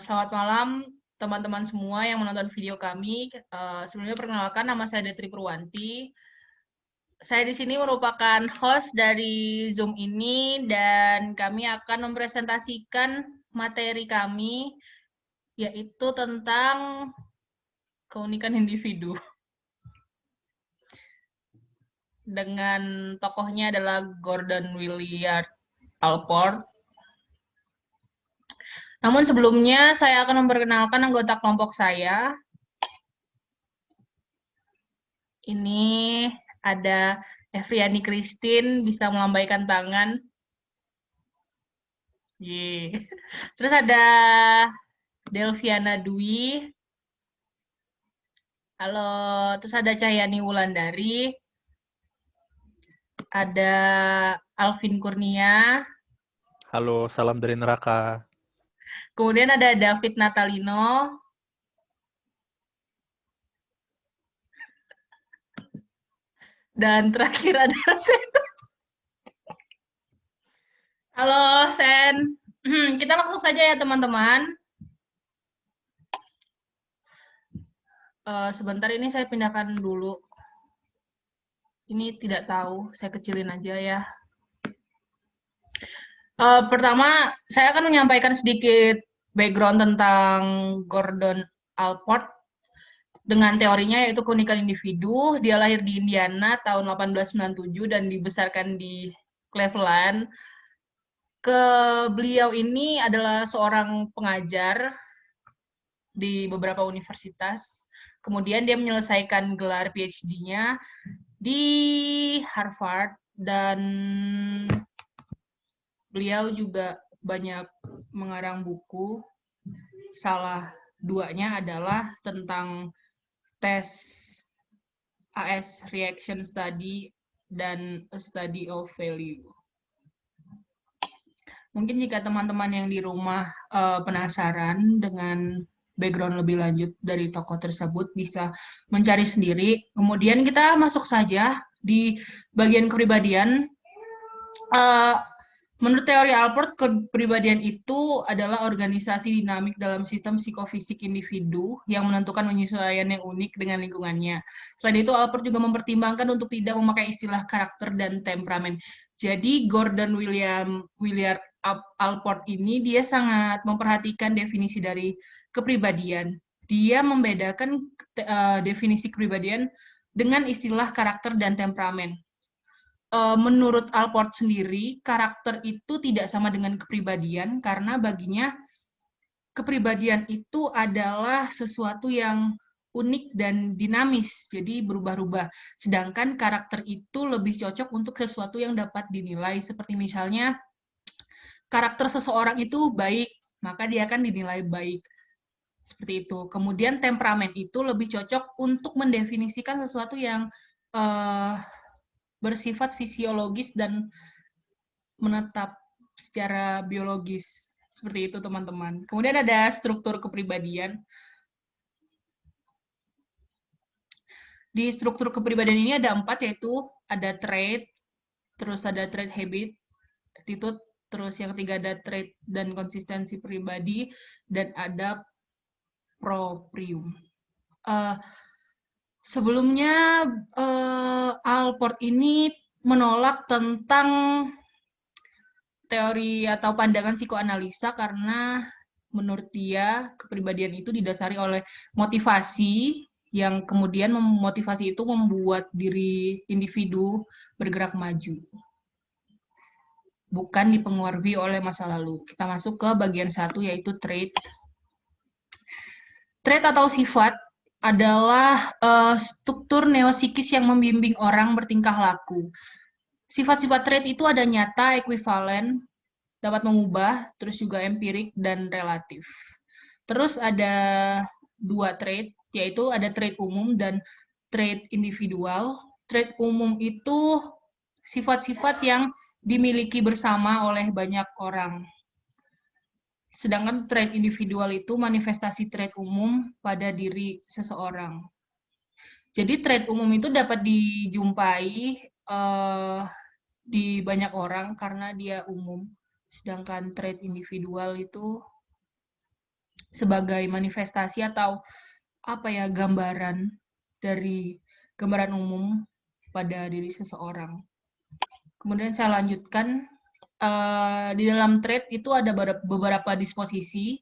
Selamat malam teman-teman semua yang menonton video kami. Sebelumnya perkenalkan, nama saya Detri Purwanti. Saya di sini merupakan host dari Zoom ini dan kami akan mempresentasikan materi kami, yaitu tentang keunikan individu. Dengan tokohnya adalah Gordon William Allport. Namun sebelumnya saya akan memperkenalkan anggota kelompok saya. Ini ada Evriani Christine, bisa melambaikan tangan. Yeay. Terus ada Delviana Dwi. Halo. Terus ada Cahyani Wulandari. Ada Alvin Kurnia. Halo, salam dari neraka. Kemudian ada David Natalino. Dan terakhir ada Sen. Halo, Sen. Kita langsung saja ya, teman-teman. Sebentar, ini saya pindahkan dulu. Ini tidak tahu, saya kecilin aja ya. Pertama, saya akan menyampaikan sedikit background tentang Gordon Allport dengan teorinya, yaitu keunikan individu. Dia lahir di Indiana tahun 1897 dan dibesarkan di Cleveland. Beliau ini adalah seorang pengajar di beberapa universitas. Kemudian dia menyelesaikan gelar PhD-nya di Harvard dan beliau juga banyak mengarang buku. Salah duanya adalah tentang tes AS Reaction Study dan A Study of Value. Mungkin jika teman-teman yang di rumah penasaran dengan background lebih lanjut dari tokoh tersebut, bisa mencari sendiri. Kemudian kita masuk saja di bagian kepribadian. Menurut teori Allport, kepribadian itu adalah organisasi dinamik dalam sistem psikofisik individu yang menentukan penyesuaian yang unik dengan lingkungannya. Selain itu, Allport juga mempertimbangkan untuk tidak memakai istilah karakter dan temperamen. Jadi, Gordon William Allport ini, dia sangat memperhatikan definisi dari kepribadian. Dia membedakan definisi kepribadian dengan istilah karakter dan temperamen. Menurut Allport sendiri, karakter itu tidak sama dengan kepribadian karena baginya kepribadian itu adalah sesuatu yang unik dan dinamis, jadi berubah-ubah. Sedangkan karakter itu lebih cocok untuk sesuatu yang dapat dinilai, seperti misalnya karakter seseorang itu baik, maka dia akan dinilai baik. Seperti itu. Kemudian temperamen itu lebih cocok untuk mendefinisikan sesuatu yang bersifat fisiologis dan menetap secara biologis. Seperti itu, teman-teman. Kemudian ada struktur kepribadian. Di struktur kepribadian ini ada 4, yaitu ada trait, terus ada trait habit, attitude, terus yang ketiga ada trait dan konsistensi pribadi, dan ada proprium. Sebelumnya, Allport ini menolak tentang teori atau pandangan psikoanalisa karena menurut dia kepribadian itu didasari oleh motivasi yang kemudian motivasi itu membuat diri individu bergerak maju. Bukan dipengaruhi oleh masa lalu. Kita masuk ke bagian 1 yaitu trait. Trait atau sifat adalah struktur neopsikis yang membimbing orang bertingkah laku. Sifat-sifat trait itu ada nyata, ekuivalen, dapat mengubah, terus juga empirik dan relatif. Terus ada 2 trait, yaitu ada trait umum dan trait individual. Trait umum itu sifat-sifat yang dimiliki bersama oleh banyak orang. Sedangkan trait individual itu manifestasi trait umum pada diri seseorang. Jadi trait umum itu dapat dijumpai di banyak orang karena dia umum. Sedangkan trait individual itu sebagai manifestasi atau gambaran dari gambaran umum pada diri seseorang. Kemudian saya lanjutkan, di dalam trait itu ada beberapa disposisi.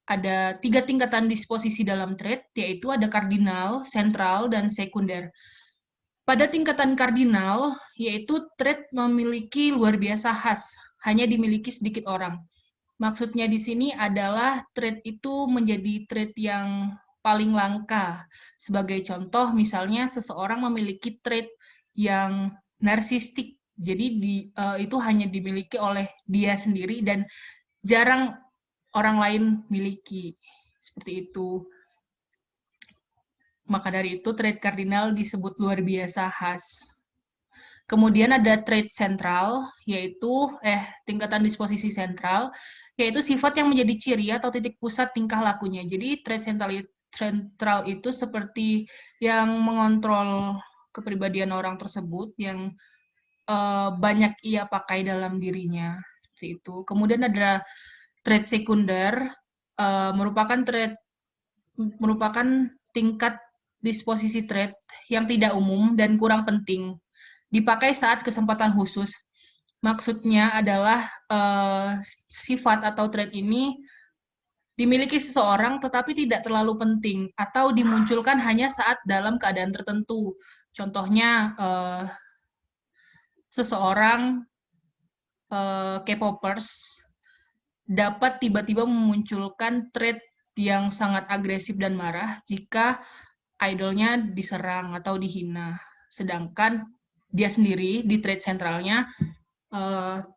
Ada 3 tingkatan disposisi dalam trait, yaitu ada kardinal, sentral, dan sekunder. Pada tingkatan kardinal, yaitu trait memiliki luar biasa khas, hanya dimiliki sedikit orang. Maksudnya di sini adalah trait itu menjadi trait yang paling langka. Sebagai contoh, misalnya seseorang memiliki trait yang narsistik. Jadi itu hanya dimiliki oleh dia sendiri dan jarang orang lain miliki. Seperti itu. Maka dari itu, trait kardinal disebut luar biasa khas. Kemudian ada trait sentral, yaitu tingkatan disposisi sentral, yaitu sifat yang menjadi ciri atau titik pusat tingkah lakunya. Jadi trait sentral itu seperti yang mengontrol kepribadian orang tersebut, yang banyak ia pakai dalam dirinya. Seperti itu. Kemudian ada trait sekunder, merupakan tingkat disposisi trait yang tidak umum dan kurang penting, dipakai saat kesempatan khusus. Maksudnya adalah sifat atau trait ini dimiliki seseorang tetapi tidak terlalu penting atau dimunculkan hanya saat dalam keadaan tertentu. Contohnya seseorang K-popers dapat tiba-tiba memunculkan trait yang sangat agresif dan marah jika idolnya diserang atau dihina. Sedangkan dia sendiri di trait sentralnya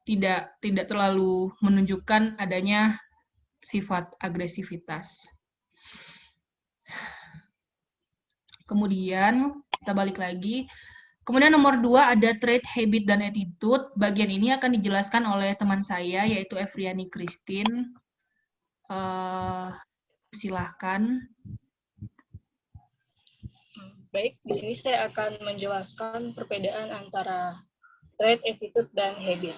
tidak terlalu menunjukkan adanya sifat agresivitas. Kemudian kita balik lagi. Kemudian nomor 2 ada trait, habit, dan attitude. Bagian ini akan dijelaskan oleh teman saya, yaitu Evriani Christine. Silahkan. Baik, di sini saya akan menjelaskan perbedaan antara trait, attitude, dan habit.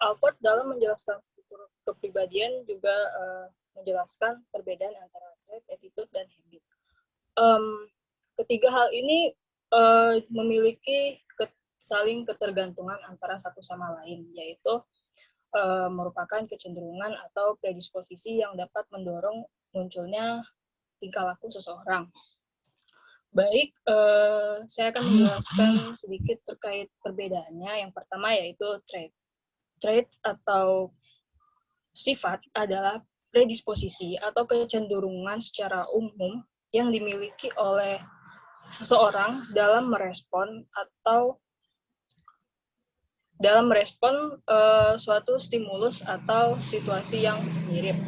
Alport dalam menjelaskan struktur kepribadian juga menjelaskan perbedaan antara trait, attitude, dan habit. Ketiga hal ini memiliki saling ketergantungan antara satu sama lain, yaitu merupakan kecenderungan atau predisposisi yang dapat mendorong munculnya tingkah laku seseorang. Baik, saya akan menjelaskan sedikit terkait perbedaannya. Yang pertama yaitu trait. Trait atau sifat adalah predisposisi atau kecenderungan secara umum yang dimiliki oleh seseorang dalam merespon suatu stimulus atau situasi yang mirip.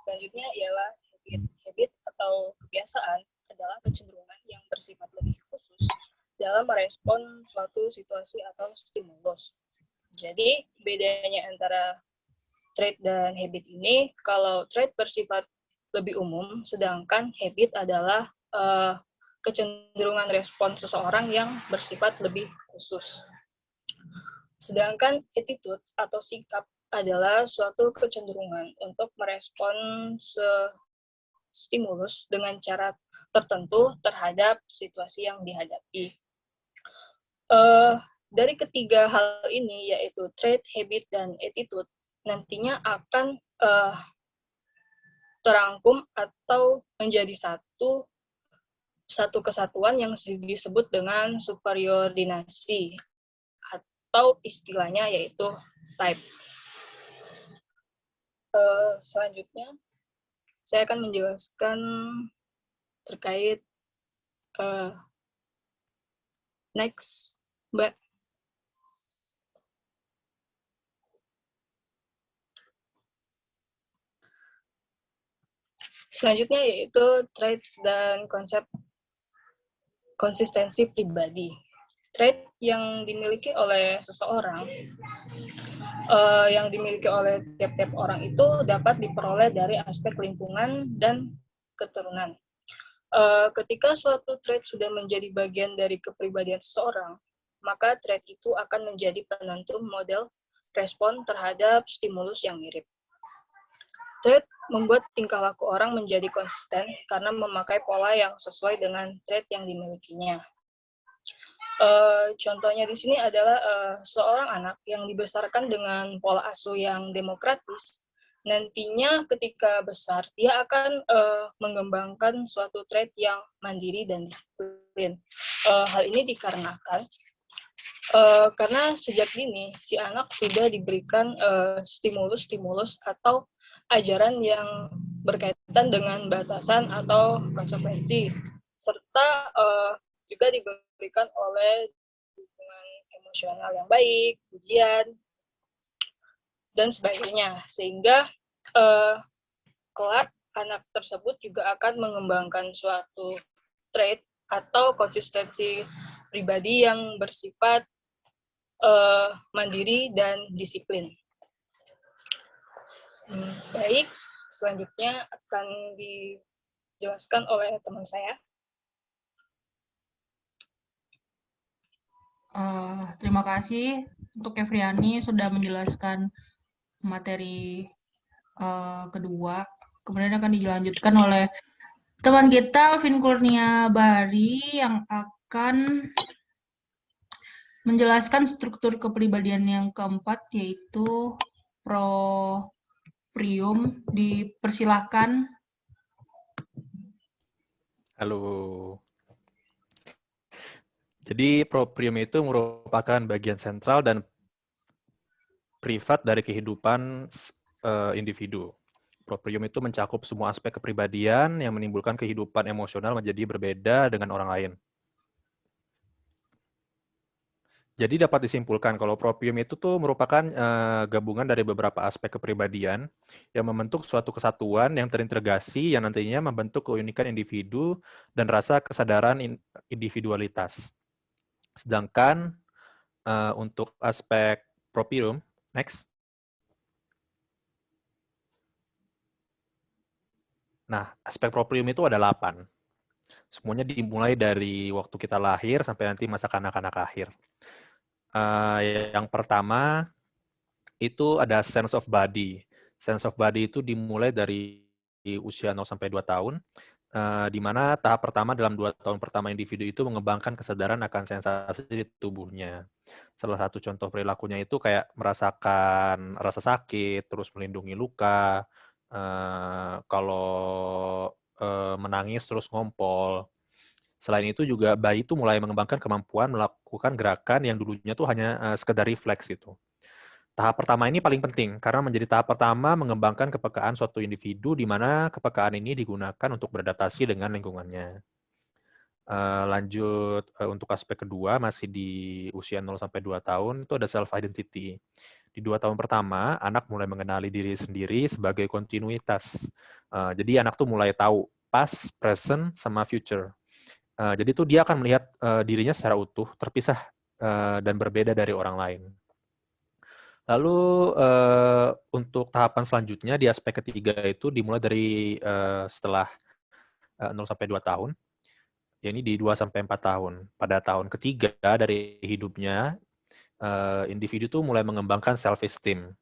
Selanjutnya ialah habit. Habit atau kebiasaan adalah kecenderungan yang bersifat lebih khusus dalam merespon suatu situasi atau stimulus. Jadi, bedanya antara trait dan habit ini, kalau trait bersifat lebih umum, sedangkan habit adalah kecenderungan respon seseorang yang bersifat lebih khusus. Sedangkan attitude atau sikap adalah suatu kecenderungan untuk merespon stimulus dengan cara tertentu terhadap situasi yang dihadapi. Dari ketiga hal ini, yaitu trait, habit, dan attitude, nantinya akan terangkum atau menjadi satu kesatuan yang disebut dengan superordinasi, atau istilahnya yaitu type. Selanjutnya, saya akan menjelaskan terkait next, Mbak. Selanjutnya yaitu trait dan konsep konsistensi pribadi. Trait yang dimiliki oleh seseorang, yang dimiliki oleh tiap-tiap orang itu dapat diperoleh dari aspek lingkungan dan keturunan. Ketika suatu trait sudah menjadi bagian dari kepribadian seseorang, maka trait itu akan menjadi penentu model respon terhadap stimulus yang mirip. Trait membuat tingkah laku orang menjadi konsisten karena memakai pola yang sesuai dengan trait yang dimilikinya. Contohnya di sini adalah seorang anak yang dibesarkan dengan pola asuh yang demokratis, nantinya ketika besar dia akan mengembangkan suatu trait yang mandiri dan disiplin. Hal ini dikarenakan karena sejak dini si anak sudah diberikan stimulus-stimulus atau ajaran yang berkaitan dengan batasan atau konsekuensi, serta juga diberikan oleh dukungan emosional yang baik, pujian, dan sebagainya. Sehingga kelak anak tersebut juga akan mengembangkan suatu trait atau konsistensi pribadi yang bersifat mandiri dan disiplin. Baik, selanjutnya akan dijelaskan oleh teman saya. Terima kasih untuk Evriani sudah menjelaskan materi kedua. Kemudian akan dilanjutkan oleh teman kita, Alvin Kurnia Bahari, yang akan menjelaskan struktur kepribadian yang keempat, yaitu proprium. Dipersilahkan. Halo. Jadi proprium itu merupakan bagian sentral dan privat dari kehidupan individu. Proprium itu mencakup semua aspek kepribadian yang menimbulkan kehidupan emosional menjadi berbeda dengan orang lain. Jadi dapat disimpulkan kalau proprium itu tuh merupakan gabungan dari beberapa aspek kepribadian yang membentuk suatu kesatuan yang terintegrasi yang nantinya membentuk keunikan individu dan rasa kesadaran individualitas. Sedangkan untuk aspek proprium, next. Nah, aspek proprium itu ada 8. Semuanya dimulai dari waktu kita lahir sampai nanti masa kanak-kanak akhir. Yang pertama itu ada sense of body. Sense of body itu dimulai dari usia 0 sampai 2 tahun, di mana tahap pertama dalam 2 tahun pertama individu itu mengembangkan kesadaran akan sensasi di tubuhnya. Salah satu contoh perilakunya itu kayak merasakan rasa sakit, terus melindungi luka, kalau menangis terus ngompol. Selain itu juga bayi itu mulai mengembangkan kemampuan melakukan gerakan yang dulunya tuh hanya sekedar refleks gitu. Tahap pertama ini paling penting karena menjadi tahap pertama mengembangkan kepekaan suatu individu di mana kepekaan ini digunakan untuk beradaptasi dengan lingkungannya. Lanjut untuk aspek kedua masih di usia 0 sampai 2 tahun itu ada self identity. Di 2 tahun pertama anak mulai mengenali diri sendiri sebagai kontinuitas. Jadi anak tuh mulai tahu past, present, sama future. Jadi tuh dia akan melihat dirinya secara utuh, terpisah dan berbeda dari orang lain. Lalu untuk tahapan selanjutnya di aspek ketiga itu dimulai dari setelah 0 sampai 2 tahun. Ya ini di 2 sampai 4 tahun. Pada tahun ketiga dari hidupnya individu tuh mulai mengembangkan self esteem.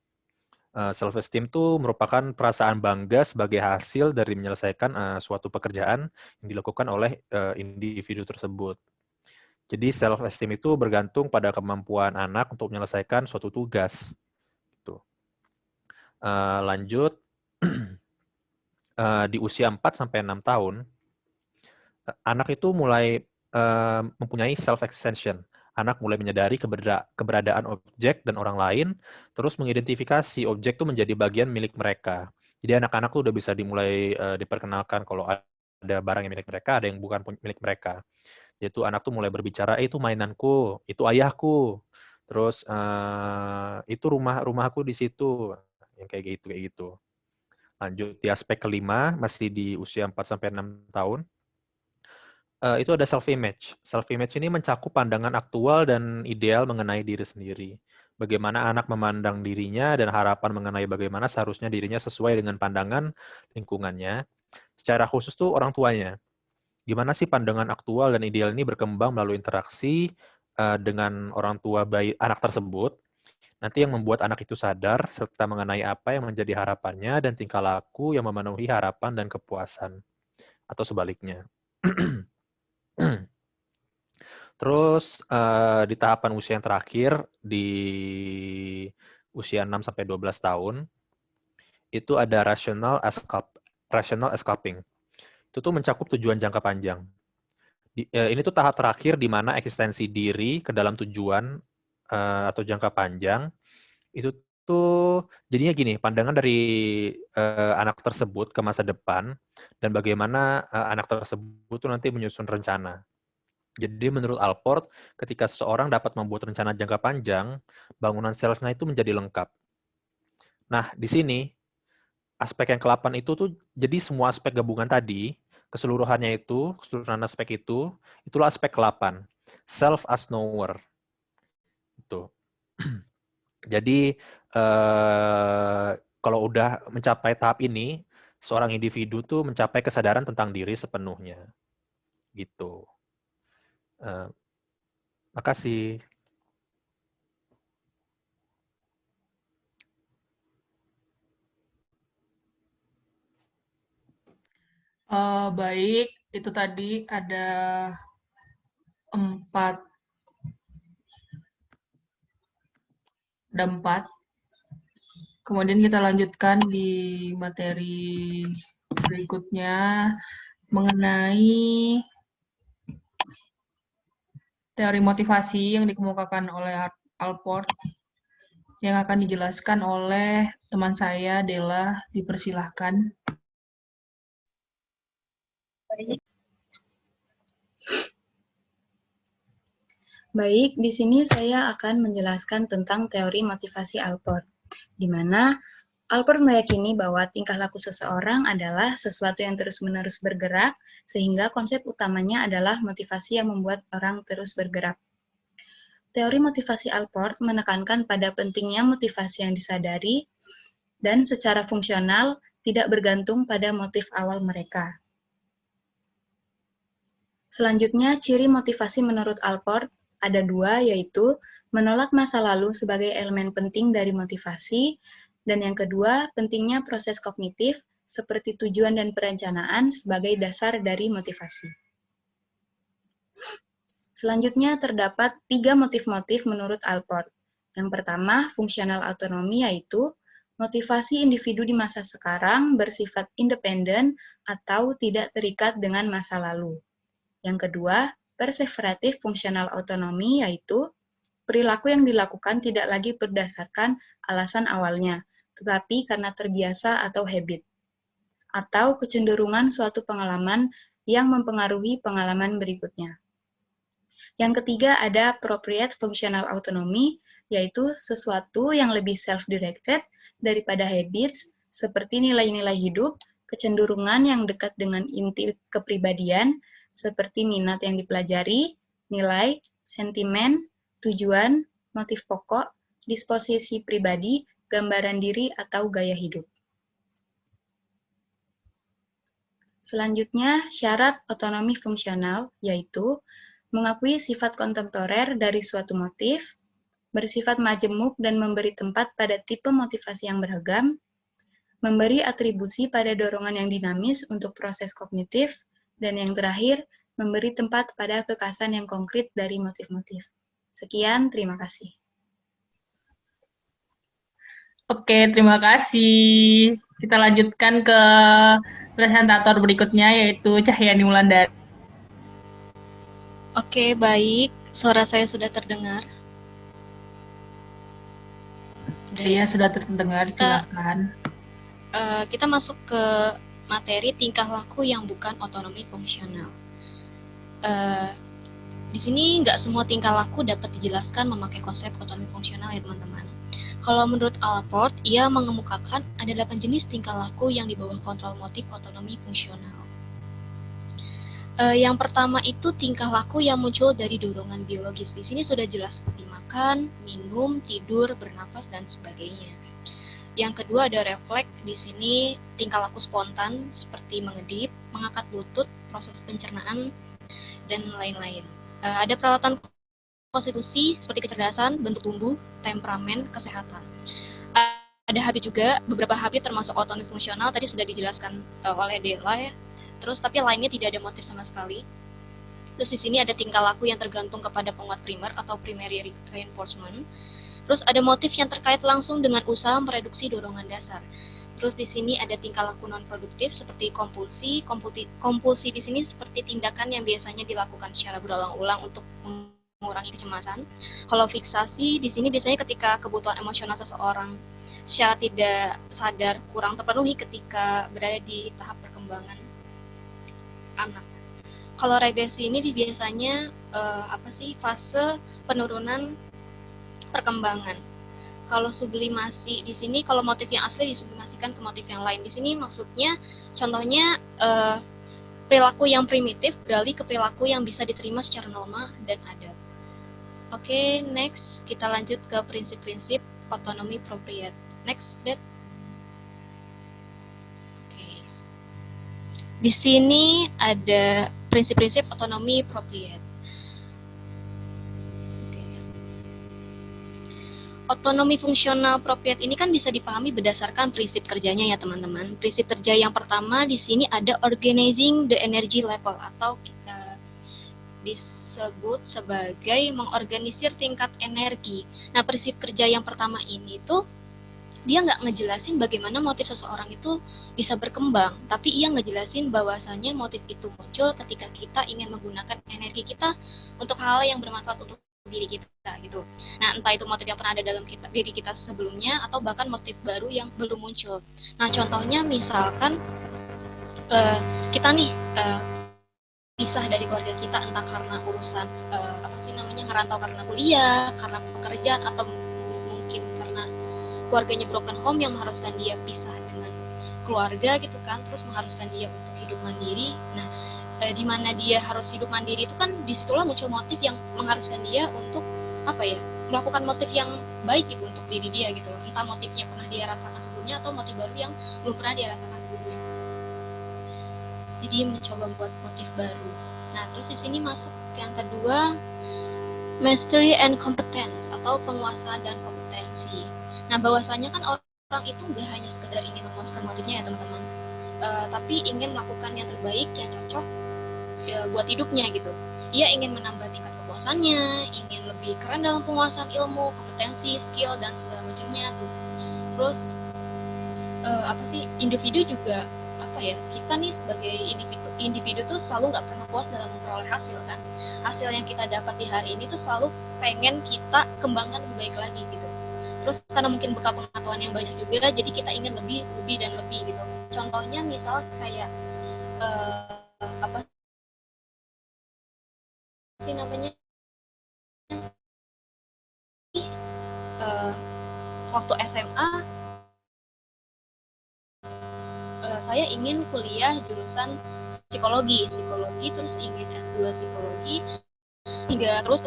Self esteem itu merupakan perasaan bangga sebagai hasil dari menyelesaikan suatu pekerjaan yang dilakukan oleh individu tersebut. Jadi self esteem itu bergantung pada kemampuan anak untuk menyelesaikan suatu tugas. Gitu. Lanjut di usia 4 sampai 6 tahun anak itu mulai mempunyai self extension. Anak mulai menyadari keberadaan objek dan orang lain, terus mengidentifikasi objek itu menjadi bagian milik mereka. Jadi anak-anak tuh udah bisa dimulai diperkenalkan kalau ada barang yang milik mereka, ada yang bukan milik mereka. Yaitu anak tuh mulai berbicara, itu mainanku, itu ayahku, terus itu rumahku di situ, yang kayak gitu. Lanjut di aspek kelima, masih di usia 4 sampai 6 tahun. Itu ada self-image. Self-image ini mencakup pandangan aktual dan ideal mengenai diri sendiri. Bagaimana anak memandang dirinya dan harapan mengenai bagaimana seharusnya dirinya sesuai dengan pandangan lingkungannya. Secara khusus tuh orang tuanya. Gimana sih pandangan aktual dan ideal ini berkembang melalui interaksi dengan orang tua bayi anak tersebut. Nanti yang membuat anak itu sadar serta mengenai apa yang menjadi harapannya dan tingkah laku yang memenuhi harapan dan kepuasan. Atau sebaliknya. Terus di tahapan usia yang terakhir, di usia 6-12 tahun, itu ada rational escaping. Itu tuh mencakup tujuan jangka panjang. Ini tuh tahap terakhir di mana eksistensi diri ke dalam tujuan atau jangka panjang, itu tuh jadinya gini, pandangan dari anak tersebut ke masa depan, dan bagaimana anak tersebut tuh nanti menyusun rencana. Jadi menurut Alport, ketika seseorang dapat membuat rencana jangka panjang, bangunan selnya itu menjadi lengkap. Nah, di sini, aspek yang ke-8 itu tuh, jadi semua aspek gabungan tadi, keseluruhan aspek itu, itulah aspek ke-8. Self as knower. Itu. Jadi, kalau udah mencapai tahap ini, seorang individu tuh mencapai kesadaran tentang diri sepenuhnya. Gitu. Makasih. Baik, itu tadi ada 4. Kemudian kita lanjutkan di materi berikutnya mengenai teori motivasi yang dikemukakan oleh Alport yang akan dijelaskan oleh teman saya, Della. Dipersilahkan. Baik, di sini saya akan menjelaskan tentang teori motivasi Alport, di mana Alport meyakini bahwa tingkah laku seseorang adalah sesuatu yang terus-menerus bergerak, sehingga konsep utamanya adalah motivasi yang membuat orang terus bergerak. Teori motivasi Alport menekankan pada pentingnya motivasi yang disadari dan secara fungsional tidak bergantung pada motif awal mereka. Selanjutnya, ciri motivasi menurut Alport ada 2, yaitu menolak masa lalu sebagai elemen penting dari motivasi, dan yang kedua, pentingnya proses kognitif seperti tujuan dan perencanaan sebagai dasar dari motivasi. Selanjutnya, terdapat 3 motif-motif menurut Alport. Yang pertama, fungsional autonomi, yaitu motivasi individu di masa sekarang bersifat independen atau tidak terikat dengan masa lalu. Yang kedua, perseveratif fungsional autonomi, yaitu perilaku yang dilakukan tidak lagi berdasarkan alasan awalnya, tetapi karena terbiasa atau habit, atau kecenderungan suatu pengalaman yang mempengaruhi pengalaman berikutnya. Yang ketiga ada appropriate functional autonomy, yaitu sesuatu yang lebih self-directed daripada habits, seperti nilai-nilai hidup, kecenderungan yang dekat dengan inti kepribadian, seperti minat yang dipelajari, nilai, sentimen, tujuan, motif pokok, disposisi pribadi, gambaran diri, atau gaya hidup. Selanjutnya, syarat otonomi fungsional, yaitu mengakui sifat kontemporer dari suatu motif, bersifat majemuk dan memberi tempat pada tipe motivasi yang beragam, memberi atribusi pada dorongan yang dinamis untuk proses kognitif, dan yang terakhir, memberi tempat pada kekasan yang konkret dari motif-motif. Sekian, terima kasih. Oke, terima kasih. Kita lanjutkan ke presentator berikutnya, yaitu Cahyani Wulandari. Oke, baik. Suara saya sudah terdengar? Iya, sudah terdengar. Silakan. Kita masuk ke materi tingkah laku yang bukan otonomi fungsional. Di sini nggak semua tingkah laku dapat dijelaskan memakai konsep otonomi fungsional ya teman-teman. Kalau menurut Alport, ia mengemukakan ada 8 jenis tingkah laku yang di bawah kontrol motif otonomi fungsional. Yang pertama itu tingkah laku yang muncul dari dorongan biologis. Di sini sudah jelas seperti makan, minum, tidur, bernafas, dan sebagainya. Yang kedua ada refleks. Di sini tingkah laku spontan seperti mengedip, mengangkat lutut, proses pencernaan, dan lain-lain. Ada peralatan konstitusi seperti kecerdasan, bentuk tubuh, temperamen, kesehatan. Ada habit juga, beberapa habit termasuk otonomi fungsional tadi sudah dijelaskan oleh Dela ya. Terus tapi lainnya tidak ada motif sama sekali. Terus di sini ada tingkah laku yang tergantung kepada penguat primer atau primary reinforcement. Terus ada motif yang terkait langsung dengan usaha mereduksi dorongan dasar. Terus di sini ada tingkah laku non produktif seperti kompulsi. Kompulsi di sini seperti tindakan yang biasanya dilakukan secara berulang-ulang untuk mengurangi kecemasan. Kalau fiksasi di sini biasanya ketika kebutuhan emosional seseorang secara tidak sadar kurang terpenuhi ketika berada di tahap perkembangan anak. Kalau regresi ini biasanya fase penurunan perkembangan. Kalau sublimasi di sini, kalau motif yang asli disublimasikan ke motif yang lain. Di sini maksudnya, contohnya perilaku yang primitif beralih ke perilaku yang bisa diterima secara norma dan adab. Oke, next kita lanjut ke prinsip-prinsip otonomi appropriate. Next, Dad. Di sini ada prinsip-prinsip otonomi appropriate. Otonomi fungsional appropriate ini kan bisa dipahami berdasarkan prinsip kerjanya ya teman-teman. Prinsip kerja yang pertama di sini ada organizing the energy level atau kita disebut sebagai mengorganisir tingkat energi. Nah, prinsip kerja yang pertama ini tuh dia nggak ngejelasin bagaimana motif seseorang itu bisa berkembang, tapi ia ngejelasin bahwasannya motif itu muncul ketika kita ingin menggunakan energi kita untuk hal yang bermanfaat untuk diri kita gitu. Nah, entah itu motif yang pernah ada dalam diri kita sebelumnya atau bahkan motif baru yang belum muncul. Nah, contohnya misalkan kita nih pisah dari keluarga kita entah karena urusan ngerantau karena kuliah, karena pekerjaan atau mungkin karena keluarganya broken home yang mengharuskan dia pisah dengan keluarga gitu kan, terus mengharuskan dia untuk hidup mandiri. Nah, di mana dia harus hidup mandiri itu kan disitulah muncul motif yang mengharuskan dia untuk melakukan motif yang baik gitu untuk diri dia gitu. Entah motifnya pernah dia rasakan sebelumnya atau motif baru yang belum pernah dia rasakan sebelumnya. Jadi mencoba buat motif baru. Nah, terus di sini masuk yang kedua, mastery and competence atau penguasaan dan kompetensi. Nah, bahwasanya kan orang itu nggak hanya sekedar ingin memuaskan motifnya ya teman-teman, tapi ingin melakukan yang terbaik, yang cocok buat hidupnya gitu. Ia ingin menambah tingkat kepuasannya, ingin lebih keren dalam penguasaan ilmu, kompetensi, skill dan segala macamnya tuh. Terus individu juga kita nih sebagai individu tuh selalu nggak pernah puas dalam memperoleh hasil kan. Hasil yang kita dapat di hari ini tuh selalu pengen kita kembangkan lebih baik lagi gitu. Terus karena mungkin bekal pengetahuan yang banyak juga, jadi kita ingin lebih dan lebih gitu. Contohnya misal kayak waktu SMA saya ingin kuliah jurusan psikologi terus ingin S2 psikologi hingga terus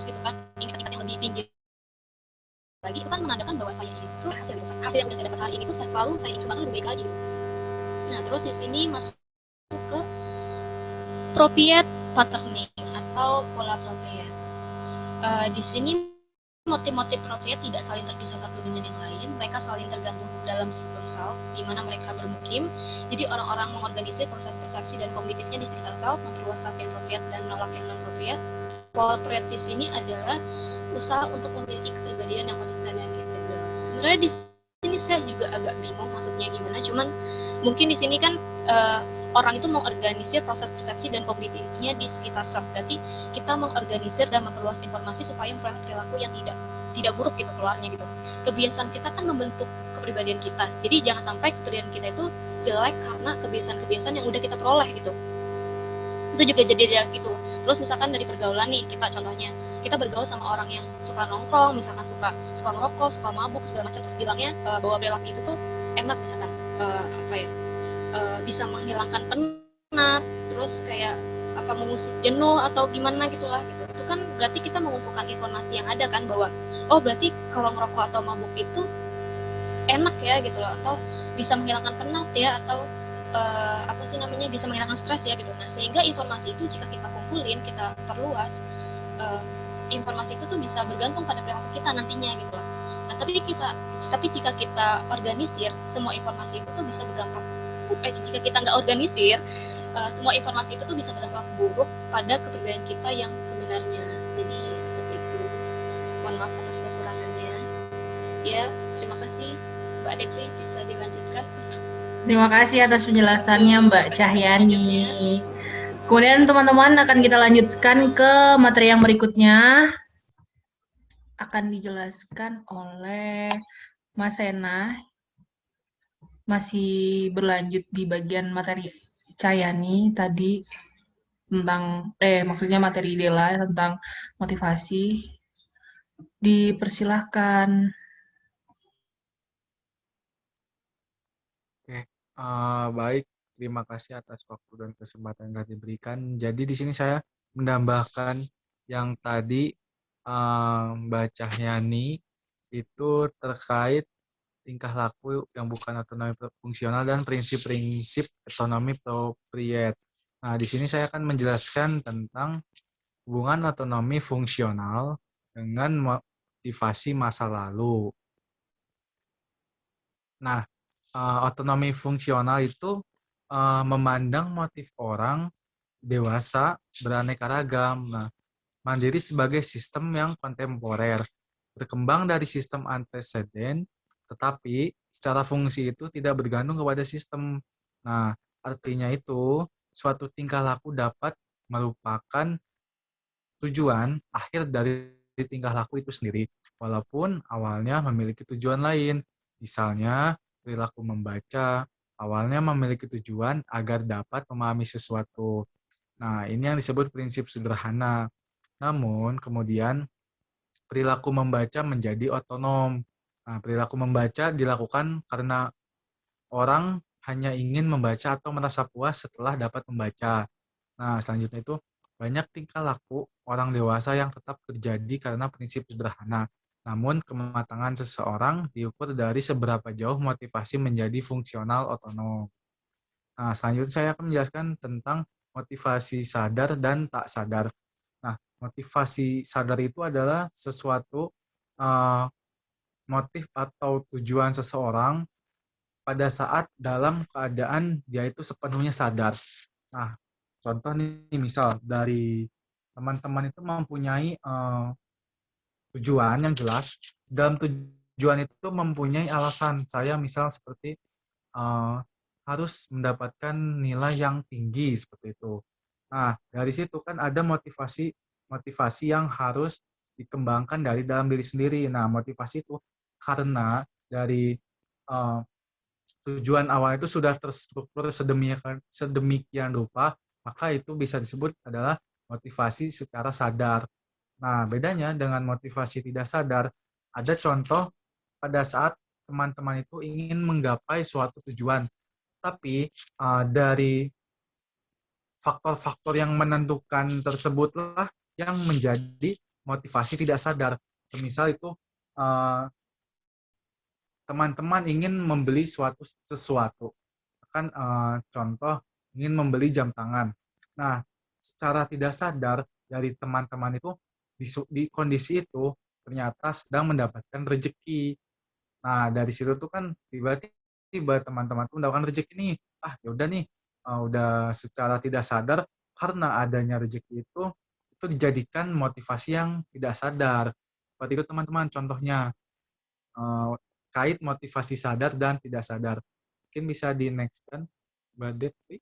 gitu kan, ingin tingkat yang lebih tinggi lagi. Itu kan menandakan bahwa saya itu hasil yang sudah saya dapat hari ini tuh selalu saya ingin banget lebih baik lagi. Nah, terus di sini masuk ke appropriate patterning atau pola appropriate. Di sini motif-motif appropriate tidak saling terpisah satu dengan yang lain, mereka saling tergantung dalam struktur self di mana mereka bermukim. Jadi orang-orang mengorganisir proses persepsi dan kognitifnya di sekitar self, memperluas self yang appropriate dan menolak yang non-appropriate. Pola appropriate di sini adalah usaha untuk memiliki kepribadian yang konsisten dan integral. Sebenarnya di sini saya juga agak bingung maksudnya gimana, cuman mungkin di sini kan orang itu mengorganisir proses persepsi dan kognitifnya di sekitar self. Berarti kita mengorganisir dan memperluas informasi supaya memperoleh perilaku yang tidak buruk gitu keluarnya gitu. Kebiasaan kita kan membentuk kepribadian kita. Jadi jangan sampai kepribadian kita itu jelek karena kebiasaan-kebiasaan yang udah kita peroleh gitu. Itu juga jadi jelek gitu. Terus misalkan dari pergaulan nih, kita bergaul sama orang yang suka nongkrong, misalkan suka ngerokok, suka mabuk segala macam, terus bilangnya bahwa perilaku itu tuh enak, misalkan bisa menghilangkan penat, terus kayak mengusik jenuh atau gimana gitulah gitu. Itu kan berarti kita mengumpulkan informasi yang ada kan bahwa berarti kalau ngerokok atau mabuk itu enak ya gitu loh, atau bisa menghilangkan penat ya, atau bisa menghilangkan stres ya gitu. Nah, sehingga informasi itu jika kita kumpulin, kita perluas, informasi itu tuh bisa bergantung pada perilaku kita nantinya gitu loh. Nah, tapi jika kita organisir semua informasi itu tuh bisa berdampak jika kita nggak organisir semua informasi itu tuh bisa berdampak buruk pada kepribadian kita yang sebenarnya. Jadi seperti itu. Mohon maaf atas kekurangannya. Ya, terima kasih Mbak Dekri, bisa dilanjutkan. Terima kasih atas penjelasannya Mbak Cahyani. Kemudian teman-teman akan kita lanjutkan ke materi yang berikutnya. Akan dijelaskan oleh Mas Sena. Masih berlanjut di bagian materi Cahyani tadi tentang maksudnya materi Dela tentang motivasi. Dipersilahkan. Oke, baik. Terima kasih atas waktu dan kesempatan yang telah diberikan. Jadi di sini saya menambahkan yang tadi Mbak Cahyani itu terkait tingkah laku yang bukan otonomi fungsional dan prinsip-prinsip otonomi appropriate. Nah, di sini saya akan menjelaskan tentang hubungan otonomi fungsional dengan motivasi masa lalu. Nah, otonomi fungsional itu memandang motif orang dewasa beraneka ragam. Nah, mandiri sebagai sistem yang kontemporer, berkembang dari sistem antecedent, tetapi secara fungsi itu tidak bergantung kepada sistem. Nah, artinya itu suatu tingkah laku dapat merupakan tujuan akhir dari tingkah laku itu sendiri, walaupun awalnya memiliki tujuan lain. Misalnya, perilaku membaca awalnya memiliki tujuan agar dapat memahami sesuatu. Nah, ini yang disebut prinsip sederhana. Namun, kemudian perilaku membaca menjadi otonom. Nah, perilaku membaca dilakukan karena orang hanya ingin membaca atau merasa puas setelah dapat membaca. Nah, selanjutnya itu banyak tingkah laku orang dewasa yang tetap terjadi karena prinsip sederhana. Namun, kematangan seseorang diukur dari seberapa jauh motivasi menjadi fungsional otonom. Nah, selanjutnya saya akan menjelaskan tentang motivasi sadar dan tak sadar. Nah, motivasi sadar itu adalah sesuatu motif atau tujuan seseorang pada saat dalam keadaan dia itu sepenuhnya sadar. Nah, contoh nih, misal dari teman-teman itu mempunyai tujuan yang jelas. Dalam tujuan itu mempunyai alasan. Saya misal seperti harus mendapatkan nilai yang tinggi seperti itu. Nah, dari situ kan ada motivasi yang harus dikembangkan dari dalam diri sendiri. Nah, motivasi itu karena dari tujuan awal itu sudah terstruktur sedemikian rupa, maka itu bisa disebut adalah motivasi secara sadar. Nah, bedanya dengan motivasi tidak sadar, ada contoh pada saat teman-teman itu ingin menggapai suatu tujuan, tapi dari faktor-faktor yang menentukan tersebutlah yang menjadi motivasi tidak sadar. Semisal itu teman-teman ingin membeli sesuatu, kan contoh ingin membeli jam tangan. Nah, secara tidak sadar dari teman-teman itu di kondisi itu ternyata sedang mendapatkan rezeki. Nah, dari situ tuh kan tiba-tiba teman-teman tuh mendapatkan rezeki nih. Ah, ya udah nih, udah secara tidak sadar karena adanya rezeki itu dijadikan motivasi yang tidak sadar. Seperti itu teman-teman contohnya. Kait motivasi sadar dan tidak sadar. Mungkin bisa di next kan, Mbak Devi?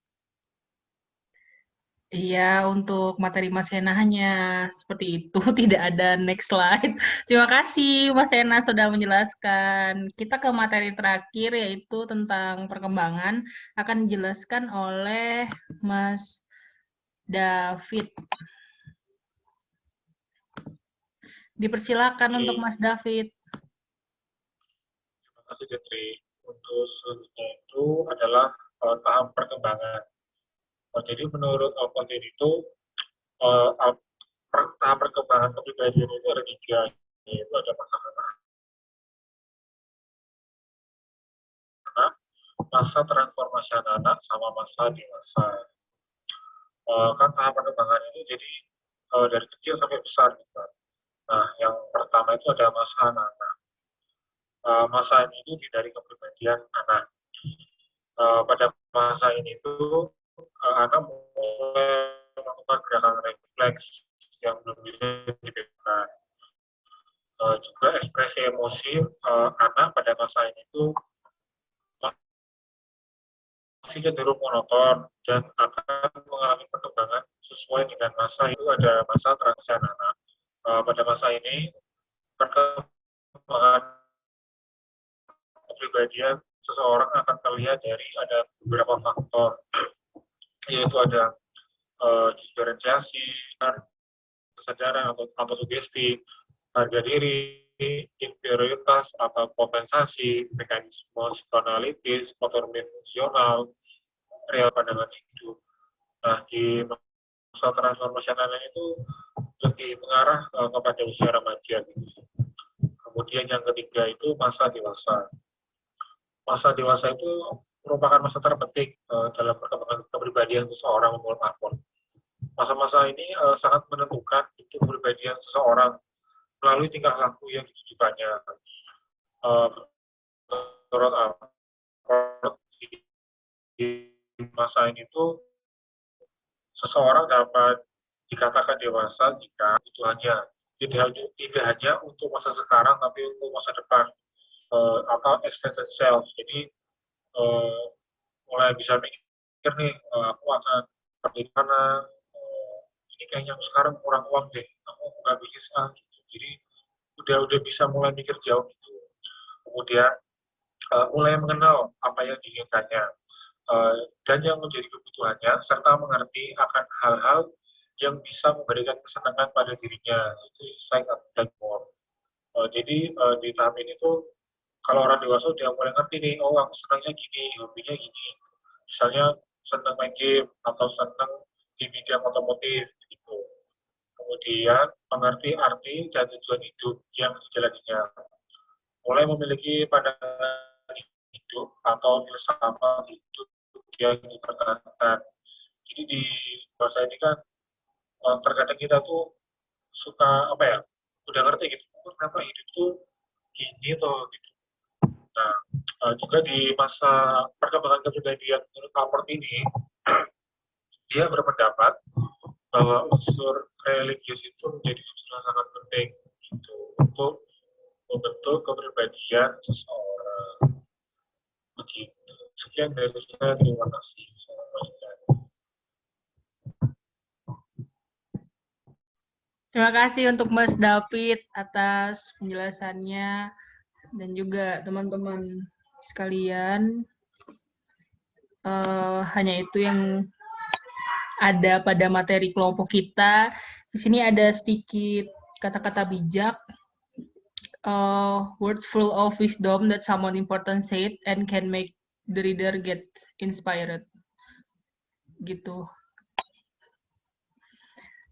Iya, untuk materi Mas Sena hanya seperti itu, tidak ada next slide. Terima kasih Mas Sena sudah menjelaskan. Kita ke materi terakhir yaitu tentang perkembangan akan dijelaskan oleh Mas David. Dipersilakan untuk Mas David. Terima kasih, Detri. Untuk selanjutnya itu adalah tahap perkembangan. Jadi menurut konten itu tahap perkembangan kepribadian itu ada 3, yaitu ada masa transformasi anak sama masa dewasa. Kan tahap perkembangan ini jadi dari kecil sampai besar gitu. Nah, yang pertama itu ada masa anak-anak. Masa ini dari kepribadian anak. Pada masa ini tuh anak mulai melakukan gerakan refleks yang belum bisa dibedakan. Juga ekspresi emosi anak pada masa ini tuh masih cenderung monoton dan akan mengalami perkembangan sesuai dengan masa. Itu ada masa transisi anak. Pada masa ini perkembangan kepribadian seseorang akan terlihat dari ada beberapa faktor, yaitu ada diferensiasi, kesadaran atau sugesti, harga diri, inferioritas atau kompensasi, mekanisme psikoanalitis, motor fungsional, real pandangan hidup. Nah, di masa transformasional itu lebih mengarah kepada usia remaja. Kemudian yang ketiga itu masa dewasa. Masa dewasa itu merupakan masa terpenting dalam perkembangan kepribadian seseorang maupun akun. Masa-masa ini sangat menentukan bentuk kepribadian seseorang melalui tingkah laku yang ditunjukkannya. Menurut di masa ini tuh seseorang dapat dikatakan dewasa jika kebutuhannya tidak hanya untuk masa sekarang tapi untuk masa depan atau extended self. Jadi mulai bisa mikir nih, aku akan pergi mana, ini kayaknya aku sekarang kurang uang deh, aku nggak bisa gitu. Jadi udah bisa mulai mikir jauh gitu. Kemudian mulai mengenal apa yang diinginkannya dan yang menjadi kebutuhannya, serta mengerti akan hal-hal yang bisa memberikan kesenangan pada dirinya. Itu insight dan more. Jadi di tahap ini tuh kalau orang dewasa udah mulai ngerti nih, oh aku senangnya gini, hobinya gini. Misalnya senang main game atau senang di bidang otomotif gitu. Kemudian mengerti arti dan tujuan hidup yang dijalaninya. Mulai memiliki pandangan hidup atau filsafat hidup yang dipertahankan. Jadi di bahasa ini kan terkadang kita tuh suka apa ya, udah ngerti gitu, kenapa hidup tuh gini atau gitu. Nah, juga di masa perkembangan kepribadian menurut Albert ini, dia berpendapat bahwa unsur religius itu menjadi unsur yang sangat penting gitu, untuk membentuk kepribadian seseorang. Begitu. Sekian dari saya, terima kasih. Terima kasih untuk Mas David atas penjelasannya dan juga teman-teman sekalian. Hanya itu yang ada pada materi kelompok kita. Di sini ada sedikit kata-kata bijak. Words full of wisdom that someone important said and can make the reader get inspired. Gitu.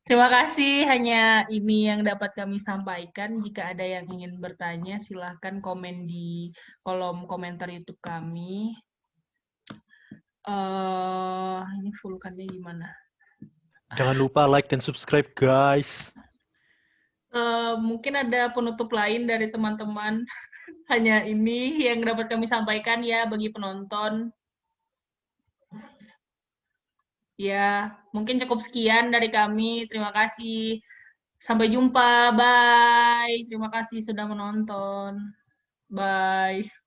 Terima kasih, hanya ini yang dapat kami sampaikan. Jika ada yang ingin bertanya, silahkan komen di kolom komentar YouTube kami. Ini vulkannya gimana? Jangan lupa like dan subscribe, guys. Mungkin ada penutup lain dari teman-teman. Hanya ini yang dapat kami sampaikan ya bagi penonton. Ya, mungkin cukup sekian dari kami. Terima kasih. Sampai jumpa. Bye. Terima kasih sudah menonton. Bye.